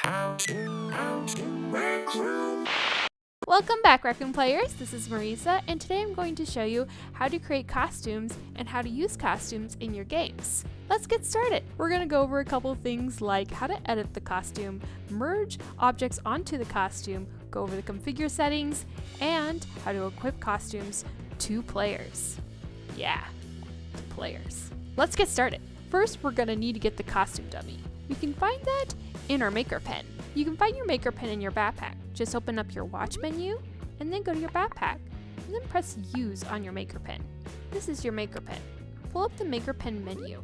Welcome back, Raccoon Players. This is Marisa, and today I'm going to show you how to create costumes and how to use costumes in your games. Let's get started. We're going to go over a couple things like how to edit the costume, merge objects onto the costume, go over the configure settings, and how to equip costumes to players. Yeah, to players. Let's get started. First, we're going to need to get the costume dummy. You can find that in our maker pen. You can find your maker pen in your backpack. Just open up your watch menu and then go to your backpack and then press use on your maker pen. This is your maker pen. Pull up the maker pen menu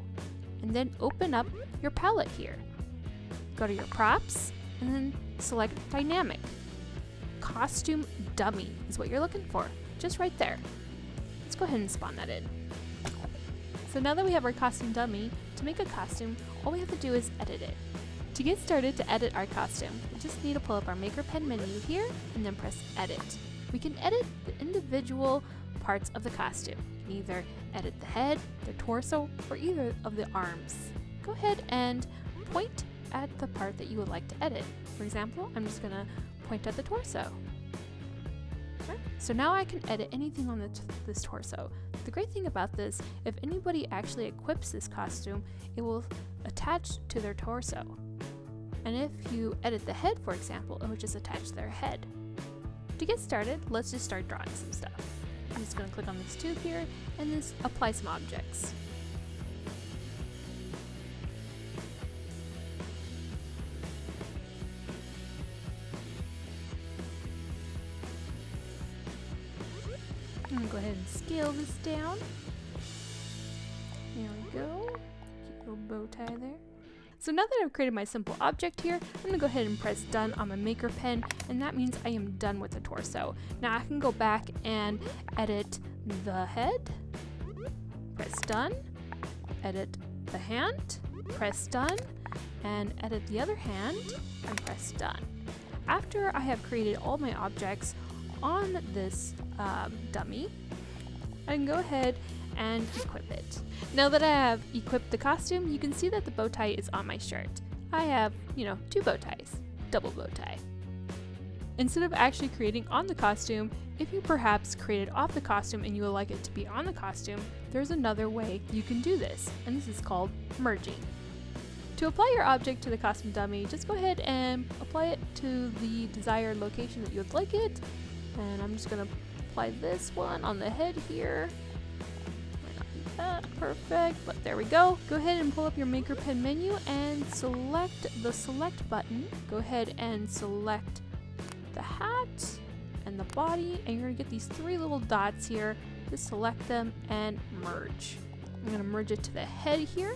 and then open up your palette here. Go to your props and then select dynamic. Costume dummy is what you're looking for, just right there. Let's go ahead and spawn that in. So now that we have our costume dummy, to make a costume, all we have to do is edit it. To get started to edit our costume, we just need to pull up our maker pen menu here and then press edit. We can edit the individual parts of the costume. You can either edit the head, the torso, or either of the arms. Go ahead and point at the part that you would like to edit. For example, I'm just gonna point at the torso. Okay. So now I can edit anything on this torso. The great thing about this, if anybody actually equips this costume, it will attach to their torso. And if you edit the head, for example, it will just attach to their head. To get started, let's just start drawing some stuff. I'm just going to click on this tube here and then apply some objects. I'm going to go ahead and scale this down. There we go. Cute little bow tie there. So now that I've created my simple object here, I'm going to go ahead and press done on my maker pen, and that means I am done with the torso. Now I can go back and edit the head, press done, edit the hand, press done, and edit the other hand, and press done. After I have created all my objects on this dummy, I can go ahead and equip it. Now that I have equipped the costume, you can see that the bow tie is on my shirt. I have, two bow ties, double bow tie. Instead of actually creating on the costume, if you perhaps created off the costume and you would like it to be on the costume, there's another way you can do this, and this is called merging. To apply your object to the costume dummy, just go ahead and apply it to the desired location that you would like it. And I'm just gonna apply this one on the head here. Perfect, but there we go. Go ahead and pull up your maker pen menu and select the select button. Go ahead and select the hat and the body, and you're gonna get these three little dots here. Just select them and merge. I'm gonna merge it to the head here,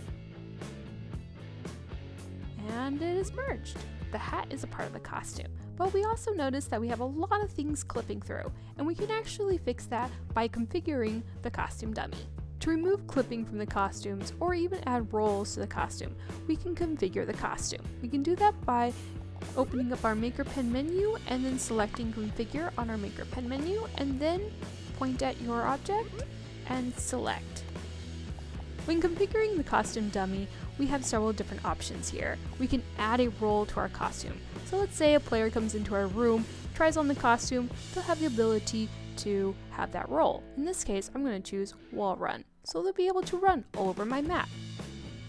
and it is merged. The hat is a part of the costume, but we also notice that we have a lot of things clipping through, and we can actually fix that by configuring the costume dummy. To remove clipping from the costumes or even add rolls to the costume, we can configure the costume. We can do that by opening up our maker pen menu and then selecting configure on our maker pen menu, and then point at your object and select. When configuring the costume dummy, we have several different options here. We can add a roll to our costume. So let's say a player comes into our room, tries on the costume, they'll have the ability to have that roll. In this case, I'm going to choose wall run, so they'll be able to run all over my map.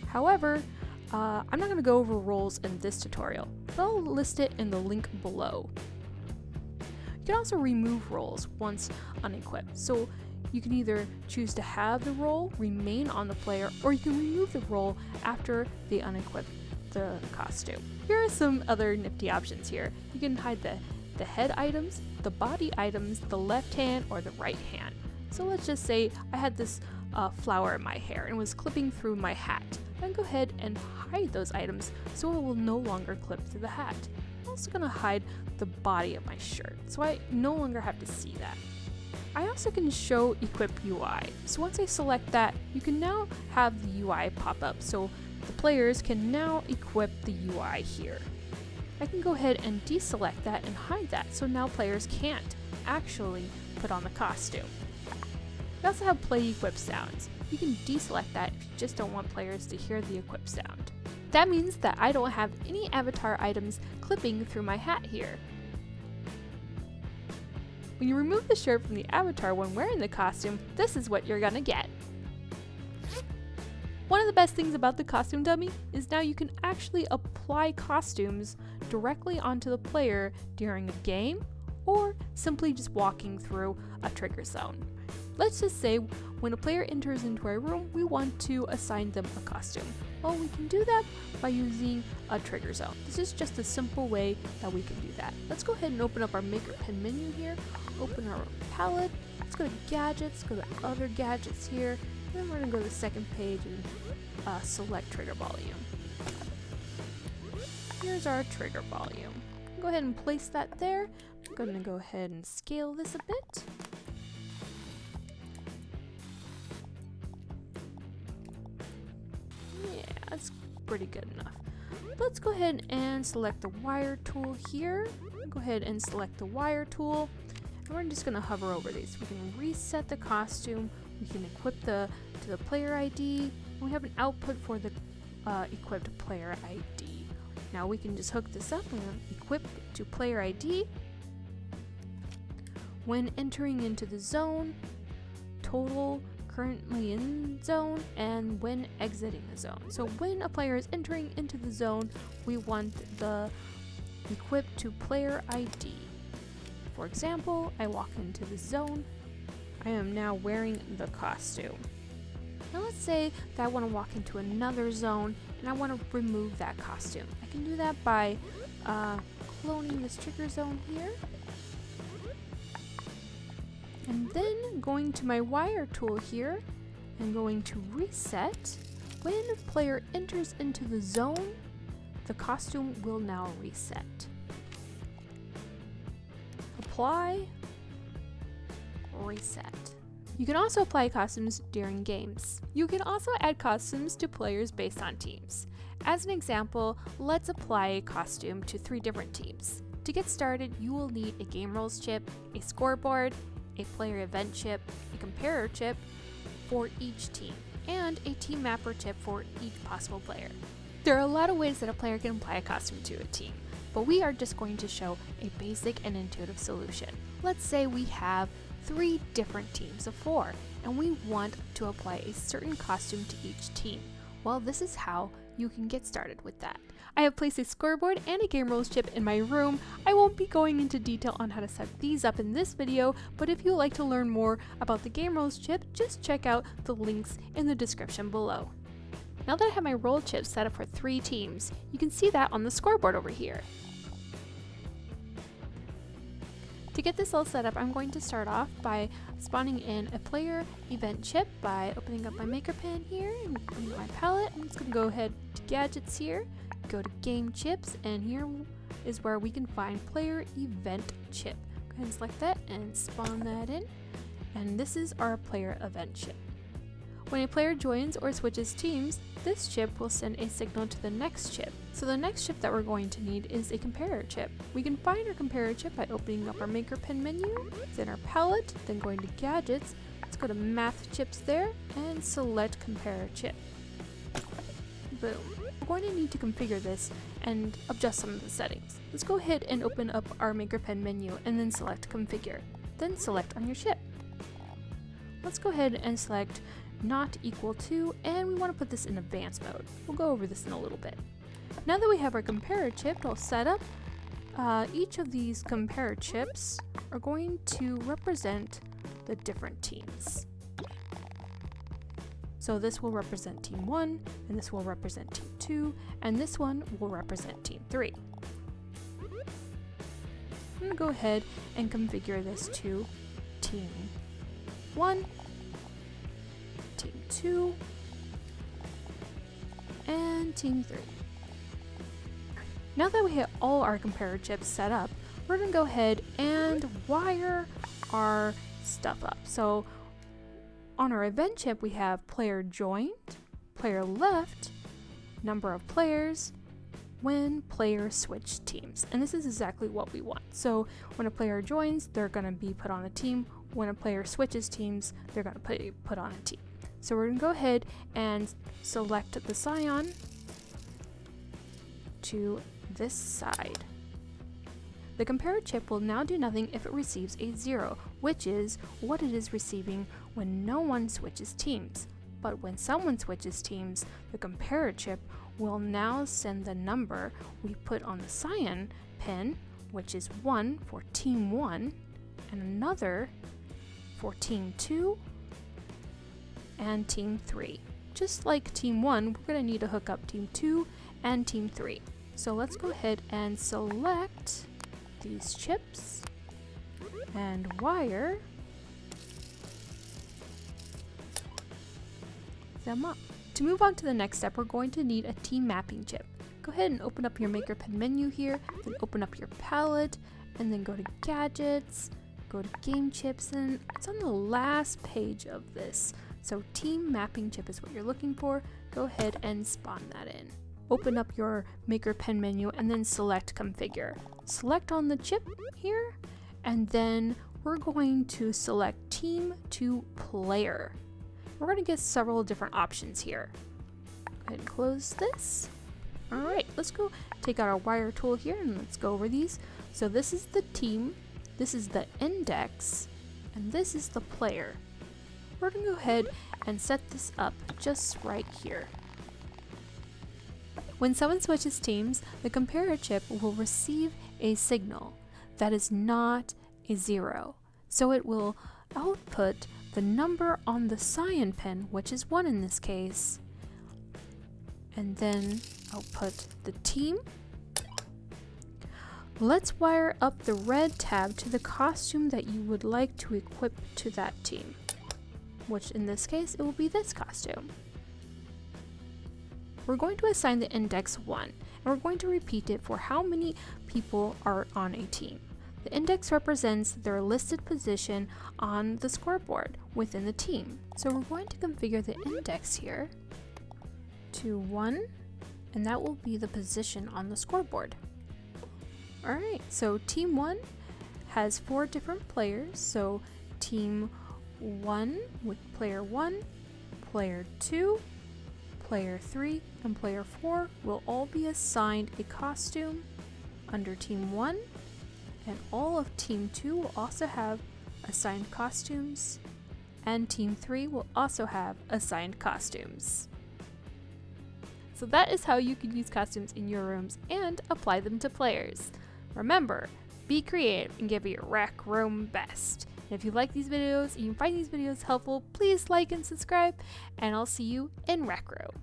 However, I'm not going to go over roles in this tutorial, but I'll list it in the link below. You can also remove roles once unequipped, so you can either choose to have the role remain on the player, or you can remove the role after they unequip the costume. Here are some other nifty options here. You can hide the head items, the body items, the left hand, or the right hand. So let's just say I had this flower in my hair and was clipping through my hat. Then go ahead and hide those items so it will no longer clip through the hat. I'm also going to hide the body of my shirt so I no longer have to see that. I also can show equip UI. So once I select that, you can now have the UI pop up so the players can now equip the UI here. I can go ahead and deselect that and hide that so now players can't actually put on the costume. We also have play equip sounds. You can deselect that if you just don't want players to hear the equip sound. That means that I don't have any avatar items clipping through my hat here. When you remove the shirt from the avatar when wearing the costume, this is what you're gonna get. One of the best things about the costume dummy is now you can actually apply costumes directly onto the player during a game or simply just walking through a trigger zone. Let's just say when a player enters into our room, we want to assign them a costume. Well, we can do that by using a trigger zone. This is just a simple way that we can do that. Let's go ahead and open up our Maker Pen menu here, open our palette, let's go to gadgets, go to other gadgets here, and then we're gonna go to the second page and select trigger volume. Here's our trigger volume. Go ahead and place that there. I'm gonna go ahead and scale this a bit. That's pretty good enough. Let's go ahead and select the wire tool here. Go ahead and select the wire tool. And we're just going to hover over these. We can reset the costume. We can equip to the player ID. And we have an output for the equipped player ID. Now we can just hook this up and equip to player ID. When entering into the zone, total currently in zone, and when exiting the zone. So when a player is entering into the zone, we want the equip to player ID. For example, I walk into the zone. I am now wearing the costume. Now let's say that I want to walk into another zone and I want to remove that costume. I can do that by cloning this trigger zone here. And then going to my wire tool here and going to reset. When a player enters into the zone, the costume will now reset. Apply, reset. You can also apply costumes during games. You can also add costumes to players based on teams. As an example, let's apply a costume to 3 different teams. To get started, you will need a game rules chip, a scoreboard, a player event chip, a comparer chip for each team, and a team mapper chip for each possible player. There are a lot of ways that a player can apply a costume to a team, but we are just going to show a basic and intuitive solution. Let's say we have 3 different teams of 4, and we want to apply a certain costume to each team. Well, this is how you can get started with that. I have placed a scoreboard and a game rules chip in my room. I won't be going into detail on how to set these up in this video, but if you'd like to learn more about the game rules chip, just check out the links in the description below. Now that I have my roll chip set up for 3 teams, you can see that on the scoreboard over here. To get this all set up, I'm going to start off by spawning in a player event chip by opening up my Maker Pen here and my palette. I'm just going to go ahead to gadgets here, go to game chips, and here is where we can find player event chip. Go ahead and select that and spawn that in. And this is our player event chip. When a player joins or switches teams, this chip will send a signal to the next chip. So the next chip that we're going to need is a comparer chip. We can find our comparer chip by opening up our Maker Pen menu, then our palette, then going to gadgets. Let's go to math chips there and select comparer chip. Boom. We're going to need to configure this and adjust some of the settings. Let's go ahead and open up our Maker Pen menu and then select configure. Then select on your chip. Let's go ahead and select not equal to, and we want to put this in advanced mode. We'll go over this in a little bit. Now that we have our comparer chip all set up, each of these comparer chips are going to represent the different teams. So this will represent team 1, and this will represent team 2, and this one will represent team 3. I'm going to go ahead and configure this to team 1, team 2, and team 3. Now that we have all our comparer chips set up, we're going to go ahead and wire our stuff up. So on our event chip, we have player joined, player left, number of players, when player switched teams. And this is exactly what we want. So when a player joins, they're going to be put on a team. When a player switches teams, they're going to be put on a team. So we're going to go ahead and select the Scion to this side. The compare chip will now do nothing if it receives a 0, which is what it is receiving when no one switches teams. But when someone switches teams, the compare chip will now send the number we put on the cyan pin, which is 1 for team 1, and another for team 2 and team 3. Just like team 1, we're going to need to hook up team 2 and team 3. So let's go ahead and select these chips and wire them up. To move on to the next step, we're going to need a team mapping chip. Go ahead and open up your MakerPen menu here, then open up your palette, and then go to gadgets, go to game chips, and it's on the last page of this. So team mapping chip is what you're looking for. Go ahead and spawn that in. Open up your MakerPen menu and then select configure. Select on the chip here, and then we're going to select team to player. We're going to get several different options here. Go ahead and close this. Alright, let's go take out our wire tool here and let's go over these. So this is the team, this is the index, and this is the player. We're going to go ahead and set this up just right here. When someone switches teams, the compare chip will receive a signal that is not a 0. So it will output the number on the cyan pin, which is 1 in this case, and then output the team. Let's wire up the red tab to the costume that you would like to equip to that team, which in this case, it will be this costume. We're going to assign the index 1, and we're going to repeat it for how many people are on a team. The index represents their listed position on the scoreboard within the team. So we're going to configure the index here to 1, and that will be the position on the scoreboard. Alright, so team 1 has 4 different players. So team 1 with player 1, player 2, player 3, and player 4 will all be assigned a costume under team 1, and all of team 2 will also have assigned costumes, and team 3 will also have assigned costumes. So that is how you can use costumes in your rooms and apply them to players. Remember, be creative and give it your Rec Room best. And if you like these videos and you find these videos helpful, please like and subscribe, and I'll see you in Rec Room.